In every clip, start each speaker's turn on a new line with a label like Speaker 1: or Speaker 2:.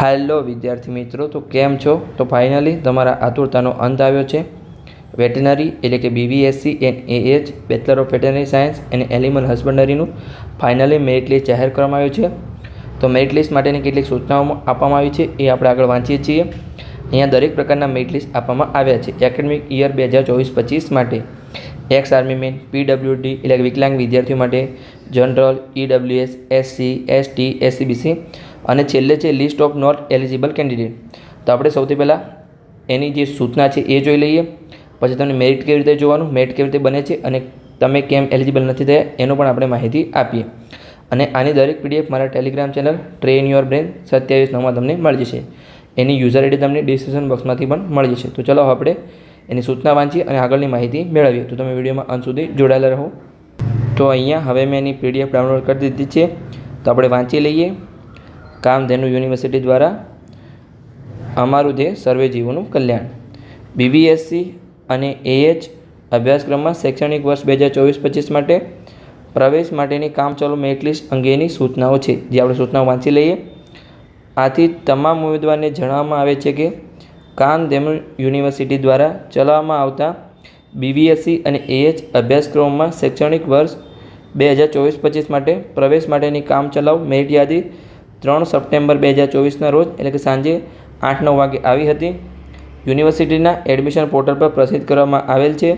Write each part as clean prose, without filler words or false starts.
Speaker 1: Hello વિદ્યાર્થી મિત્રો, તો કેમ છો? તો ફાઇનલી તમારા આતુરતાનો અંત આવ્યો છે. વેટનરી એટલે કે BVSC and AH bachelor of veterinary science અને એનિમલ હસબન્ડરીનું ફાઇનલી મેરિટ લિસ્ટ જાહેર કરવામાં આવ્યું છે. તો મેરિટ લિસ્ટ માટેની કેટલીક સૂચનાઓ આપવામાં આવી છે, એ આપણે આગળ વાંચીએ છીએ. અહીંયા દરેક પ્રકારના મેરિટ લિસ્ટ આપવામાં આવ્યા છે. એકેડમિક યર 2024-25 માટે એક્સ આર્મી મેન, PWD એટલે કે વિકલાંગ વિદ્યાર્થીઓ માટે, general, EWS, SC, ST, SCBC અને છેલ્લે છે list of not eligible candidate. તો આપણે સૌથી પહેલાં એની જે સૂચના છે એ જોઈ લઈએ. પછી તમને મેરિટ કેવી રીતે જોવાનું, મેરિટ કેવી રીતે બને છે અને તમે કેમ એલિજિબલ નથી થયા એનો પણ આપણે માહિતી આપીએ. અને આની દરેક PDF મારા Telegram channel train your brain 27/9 તમને મળી જશે. એની યુઝર ID તમને ડિસ્ક્રિપ્શન બોક્સમાંથી પણ મળી જશે. તો ચલો આપણે એની સૂચના વાંચીએ અને આગળની માહિતી મેળવીએ. તો તમે વિડીયોમાં અંત સુધી જોડાયેલા રહો. તો અહીંયા હવે મેં એની PDF ડાઉનલોડ કરી દીધી છે. તો આપણે વાંચી લઈએ. કામધેનુ યુનિવર્સિટી દ્વારા અમારું ધ્યેય સર્વે જીવોનું કલ્યાણ. BVSC અને AH અભ્યાસક્રમમાં શૈક્ષણિક વર્ષ 2024-25 માટે પ્રવેશ માટેની કામચલાઉ મેરિટ લિસ્ટ અંગેની સૂચનાઓ છે, જે આપણે સૂચનાઓ વાંચી લઈએ. આથી તમામ ઉમેદવારને જણાવવામાં આવે છે કે કામધેનુ યુનિવર્સિટી દ્વારા ચલાવવામાં આવતા BVSC અને AH અભ્યાસક્રમોમાં શૈક્ષણિક વર્ષ 2024-25 માટે પ્રવેશ માટેની કામચલાઉ મેરિટ યાદી 3 સપ્ટેમ્બર 2024ના રોજ એટલે કે સાંજે 8-9 વાગે આવી હતી. યુનિવર્સિટીના એડમિશન પોર્ટલ પર પ્રસિદ્ધ કરવામાં આવેલ છે.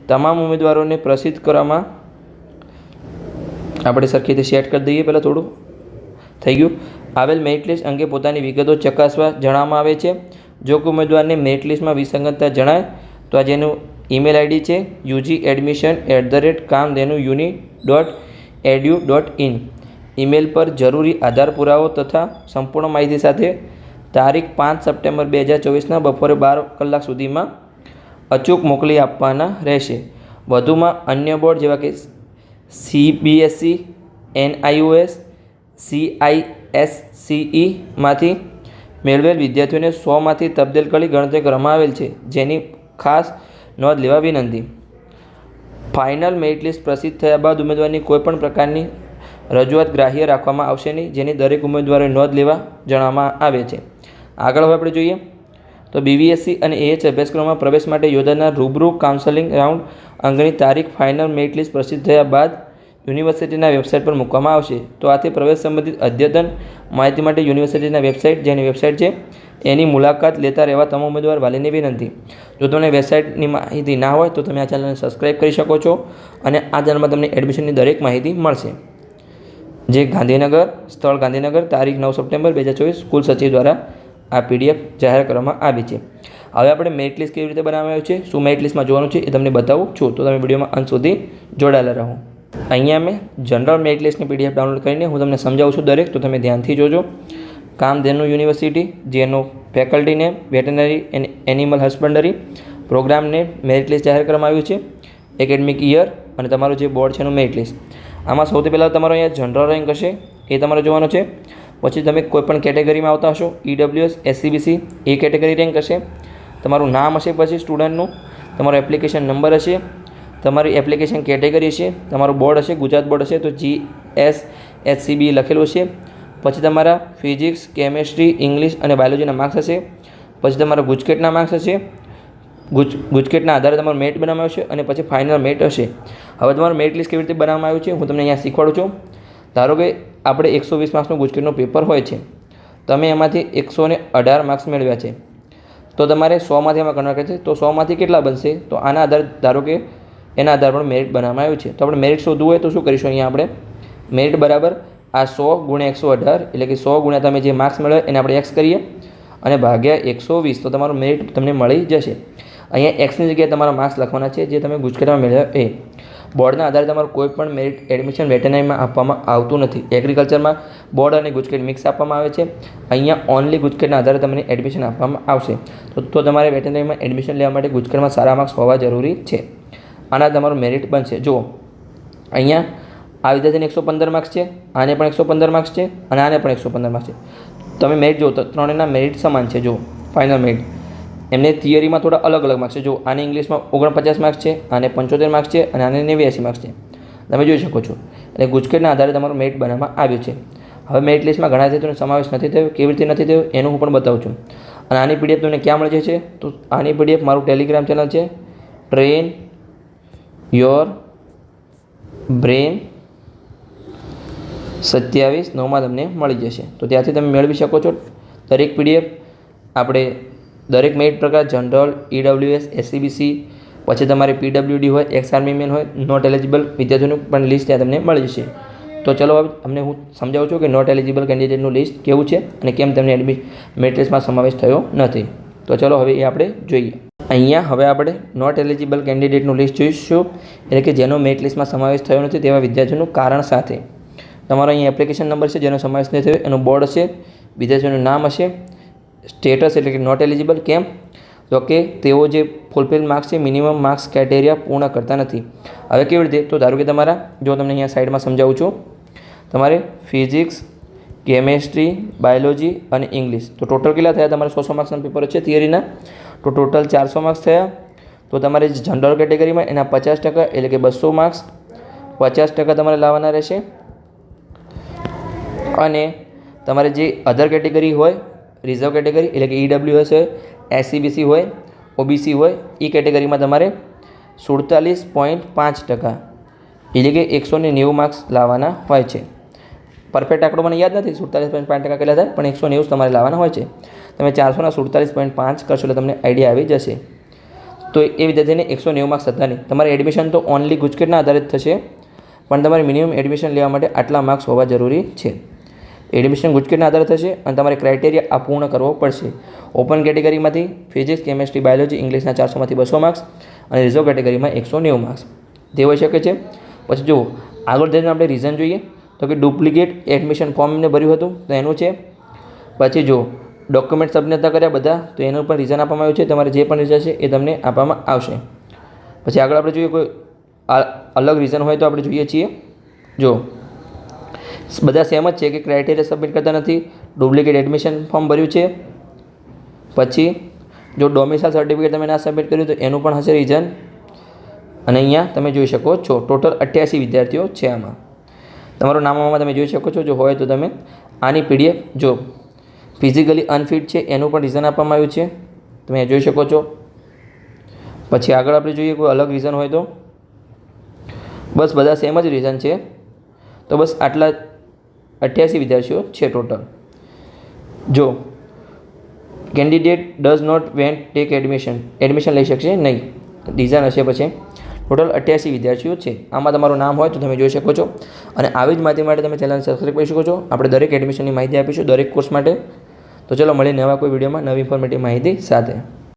Speaker 1: તમામ ઉમેદવારોને પ્રસિદ્ધ કરવામાં આપણે સરખી રીતે સેટ કરી દઈએ. પહેલાં થોડું થઈ ગયું. આવેલ મેરિટ લિસ્ટ અંગે પોતાની વિગતો ચકાસવા જણાવવામાં આવે છે. જો કોઈ ઉમેદવારને મેરિટ લિસ્ટમાં વિસંગતતા જણાય તો આ જેનું ઈમેલ ID છે ugadmission@kaamdhenuuni.edu.in ઈમેલ પર જરૂરી આધાર પુરાવો તથા સંપૂર્ણ માહિતી સાથે તારીખ 5 સપ્ટેમ્બર 2024ના બપોરે 12 કલાક સુધીમાં અચૂક મોકલી આપવાના રહેશે. વધુમાં અન્ય બોર્ડ જેવા કે CBSE, NIOS, CISCE માંથી મેળવેલ વિદ્યાર્થીઓને 100માંથી તબદીલ કરી ગણતરી કરવામાં આવેલ છે, જેની ખાસ નોંધ લેવા વિનંતી. ફાઇનલ મેરિટ લિસ્ટ પ્રસિદ્ધ થયા બાદ ઉમેદવારની કોઈપણ પ્રકારની રજૂઆત ગ્રાહ્ય રાખવામાં આવશે નહીં, જેની દરેક ઉમેદવારોએ નોંધ લેવા જણાવવામાં આવે છે. આગળ હવે આપણે જોઈએ તો BVSC અને AH અભ્યાસક્રમમાં પ્રવેશ માટે યોજાનાર રૂબરૂ કાઉન્સેલિંગ રાઉન્ડ અંગેની તારીખ ફાઇનલ મેરિટ લિસ્ટ પ્રસિદ્ધ થયા બાદ યુનિવર્સિટીના વેબસાઇટ પર મૂકવામાં આવશે. તો આથી પ્રવેશ સંબંધિત અદ્યતન માહિતી માટે યુનિવર્સિટીના વેબસાઇટ, જેની વેબસાઇટ છે એની મુલાકાત લેતા રહેવા તમામ ઉમેદવાર વાલીને વિનંતી. જો તમને વેબસાઇટની માહિતી ના હોય તો તમે આ ચેનલને સબસ્ક્રાઈબ કરી શકો છો અને આ ચેનલમાં તમને એડમિશનની દરેક માહિતી મળશે. જે ગાંધીનગર, સ્થળ ગાંધીનગર, તારીખ 9 સપ્ટેમ્બર 2024 સ્કૂલ સચિવ દ્વારા આ PDF જાહેર કરવામાં આવી છે. હવે આપણે મેરિટ લિસ્ટ કેવી રીતે બનાવવામાં આવ્યું છે, શું મેરિટ લિસ્ટમાં જોવાનું છે એ તમને બતાવું છું. તો તમે વિડીયોમાં અંત સુધી જોડાયેલા રહો. અહીંયા મેં જનરલ મેરિટ લિસ્ટની PDF ડાઉનલોડ કરીને હું તમને સમજાવું છું દરેક, તો તમે ધ્યાનથી જોજો. કામધેનુ યુનિવર્સિટી, જેનો faculty name veterinary and animal husbandry, program name, merit list જાહેર કરવામાં આવ્યું છે, એકેડમિક યર અને તમારું જે બોર્ડ છે એનું મેરિટ લિસ્ટ. આમાં સૌથી પહેલાં તમારો અહીંયા જનરલ રેન્ક હશે એ તમારે જોવાનો છે. પછી તમે કોઈપણ કેટેગરીમાં આવતા હશો, EWS, SCBC એ કેટેગરી રેન્ક હશે. તમારું નામ હશે, પછી સ્ટુડન્ટનું તમારો એપ્લિકેશન નંબર હશે, તમારી એપ્લિકેશન કેટેગરી છે, તમારું બોર્ડ હશે, ગુજરાત બોર્ડ હશે તો GSHCB લખેલું હશે. પછી તમારા ફિઝિક્સ, કેમેસ્ટ્રી, ઇંગ્લિશ અને બાયોલોજીના માર્ક્સ હશે. પછી તમારા ગુજકેટના માર્ક્સ હશે. ગુજકેટના આધારે તમારું મેરિટ બનાવવામાં આવશે અને પછી ફાઇનલ મેરિટ હશે. હવે તમારું મેરિટ લિસ્ટ કેવી રીતે બનાવવામાં આવ્યું છે હું તમને અહીંયા શીખવાડું છું. ધારો કે આપણે 120 માર્ક્સનું ગુજકેટનું પેપર હોય છે, તમે એમાંથી 118 માર્ક્સ મેળવ્યા છે, તો તમારે 100માંથી એમાં કન્વર્ટ કરે છે તો 100માંથી કેટલા બનશે, તો આના આધારે ધારો કે એના આધાર પર મેરિટ બનાવવામાં આવ્યું છે. તો આપણે મેરિટ શોધવું હોય તો શું કરીશું, અહીંયા આપણે મેરિટ બરાબર આ 100 ગુણ્યા 118 એટલે કે 100 ગુણ્યા તમે જે માર્ક્સ મેળવ્યા એને આપણે X કરીએ અને ભાગ્યા 120 તો તમારું મેરિટ તમને મળી જશે. અહીંયા Xની જગ્યાએ તમારા માર્ક્સ લખવાના છે જે તમે ગુજકેટમાં મેળવ્યા એ. બોર્ડના આધારે તમારું કોઈ પણ મેરિટ એડમિશન વેટરનરીમાં આપવામાં આવતું નથી. એગ્રીકલ્ચરમાં બોર્ડ અને ગુજકેટ મિક્સ આપવામાં આવે છે. અહીંયા ઓનલી ગુજકેટના આધારે તમને એડમિશન આપવામાં આવશે. તો તમારે વેટરનરીમાં એડમિશન લેવા માટે ગુજકેટમાં સારા માર્ક્સ હોવા જરૂરી છે. આના તમારું મેરિટ બનશે. જુઓ અહીંયા આ વિદ્યાર્થીને 115 માર્ક્સ છે, આને પણ 115 માર્ક્સ છે અને આને પણ 115 માર્ક્સ છે. તમે મેરિટ જુઓ તો ત્રણેયના મેરિટ સમાન છે. જુઓ ફાઇનલ મેરિટ એમને થિયરીમાં થોડા અલગ અલગ માર્ક્સ છે. જો આને ઇંગ્લિશમાં 49 માર્ક્સ છે, આને 75 માર્ક્સ છે અને આને 89 માર્ક્સ છે. તમે જોઈ શકો છો. એટલે ગુજકેટના આધારે તમારું મેરિટ બનાવવામાં આવ્યું છે. હવે મેરિટ લિસ્ટમાં ઘણા વિદ્યાર્થીઓનો સમાવેશ નથી થયો. કેવી રીતે નથી થયો એનું હું પણ બતાવું છું. અને આની પીડીએફ તમને ક્યાં મળે છે? તો આની પીડીએફ મારું ટેલિગ્રામ ચેનલ છે ટ્રેન યોર બ્રેન 27/9 તમને મળી જશે. તો ત્યાંથી તમે મેળવી શકો છો દરેક પીડીએફ. આપણે દરેક મેરિટ પ્રકાર જનરલ, EWS, SCBC, પછી તમારે PWD હોય, એક્સ આર્મી મેન હોય, નોટ એલિજિબલ વિદ્યાર્થીઓનું પણ લિસ્ટ ત્યાં તમને મળી જશે. તો ચલો હવે તમને હું સમજાવું છું કે નોટ એલિજિબલ કેન્ડિડેટનું લિસ્ટ કેવું છે અને કેમ તેમને મેરિટ લિસ્ટમાં સમાવેશ થયો નથી. તો ચલો હવે એ આપણે જોઈએ. અહીંયા હવે આપણે નોટ એલિજિબલ કેન્ડિડેટનું લિસ્ટ જોઈશું, એટલે કે જેનો મેરિટ લિસ્ટમાં સમાવેશ થયો નથી તેવા વિદ્યાર્થીઓનું કારણ સાથે. તમારો અહીંયા એપ્લિકેશન નંબર છે જેનો સમાવેશ નહીં થયો, એનું બોર્ડ હશે, વિદ્યાર્થીઓનું નામ હશે, સ્ટેટસ એટલે કે નોટ એલિજિબલ. કેમ? તો કે તેઓ જે ફૂલફિલ માર્ક્સ છે મિનિમમ માર્ક્સ ક્રાઇટેરિયા પૂર્ણ કરતા નથી. હવે કેવી રીતે? તો ધારો કે તમારા, જો તમને અહીંયા સાઈડમાં સમજાવું છું, તમારે ફિઝિક્સ, કેમેસ્ટ્રી, બાયોલોજી અને ઇંગ્લિશ, તો ટોટલ કેટલા થયા? તમારે 100 માર્ક્સના પેપર છે થિયરીના, તો ટોટલ 400 માર્ક્સ થયા. તો તમારે જનરલ કેટેગરીમાં એના 50% એટલે કે 200 માર્ક્સ 50% તમારે લાવવાના રહેશે. અને તમારે જે અધર કેટેગરી હોય, રિઝર્વ કેટેગરી એટલે કે EWS હોય, SCBC હોય, OBC હોય, એ કેટેગરીમાં તમારે 47.5% એટલે કે 190 માર્ક્સ લાવવાના હોય છે. પરફેક્ટ આંકડો મને યાદ નથી 47.5% કેટલા થાય, પણ 190 તમારે લાવવાના હોય છે. તમે 400ના 47.5 કરશો એટલે તમને આઈડિયા આવી જશે. તો એ વિદ્યાર્થીને 190 માર્ક્સ હતા નહીં. તમારે એડમિશન તો ઓનલી ગુજકેટના આધારિત થશે, પણ તમારે મિનિમમ એડમિશન લેવા માટે આટલા માર્ક્સ હોવા જરૂરી છે. એડમિશન ગુજકેટના આધારે થશે અને તમારે ક્રાઇટેરિયા આ પૂર્ણ કરવો પડશે. ઓપન કેટેગરીમાંથી ફિઝિક્સ, કેમેસ્ટ્રી, બાયોલોજી, ઇંગ્લિશના 400માંથી 200 માર્ક્સ અને રિઝર્વ કેટેગરીમાં 190 માર્ક્સ તે હોઈ શકે છે. પછી જુઓ આગળ જઈને આપણે રીઝન જોઈએ તો કે ડુપ્લિકેટ એડમિશન ફોર્મ એમને ભર્યું હતું તો એનું છે. પછી જો ડોક્યુમેન્ટ સબમિટ નતા કર્યા બધા, તો એનું પણ રીઝન આપવામાં આવ્યું છે. તમારે જે પણ રીઝન છે એ તમને આપવામાં આવશે. પછી આગળ આપણે જોઈએ કોઈ અલગ રીઝન હોય તો આપણે જોઈએ છીએ. જો બધા સેમ જ છે કે ક્રાઇટેરિયા સબમિટ કરતા નથી, ડુપ્લિકેટ એડમિશન ફોર્મ ભર્યું છે. પછી જો ડોમિસાઇલ સર્ટિફિકેટ તમે ના સબમિટ કર્યું તો એનું પણ હશે રીઝન. અને અહીંયા તમે જોઈ શકો છો ટોટલ 88 વિદ્યાર્થીઓ છે આમાં. તમારું નામમાં તમે જોઈ શકો છો, જો હોય તો તમે આની પીડીએફ. જો ફિઝિકલી અનફિટ છે એનું પણ રીઝન આપવામાં આવ્યું છે, તમે જોઈ શકો છો. પછી આગળ આપણે જોઈએ કોઈ અલગ રીઝન હોય તો, બસ બધા સેમ જ રીઝન છે. તો બસ આટલા 88 વિદ્યાર્થીઓ છે ટોટલ. જો candidate does not want take admission લઈ શકશે નહીં, રીઝન હશે. પછી ટોટલ 88 વિદ્યાર્થીઓ છે. આમાં તમારું નામ હોય તો તમે જોઈ શકો છો. અને આવી જ માહિતી માટે તમે ચેનલ સબસ્ક્રાઈબ કરી શકો છો. આપણે દરેક એડમિશનની માહિતી આપીશું દરેક કોર્સ માટે. તો ચલો મળીને નવા કોઈ વિડીયોમાં નવી ઇન્ફોર્મેટિવ માહિતી સાથે.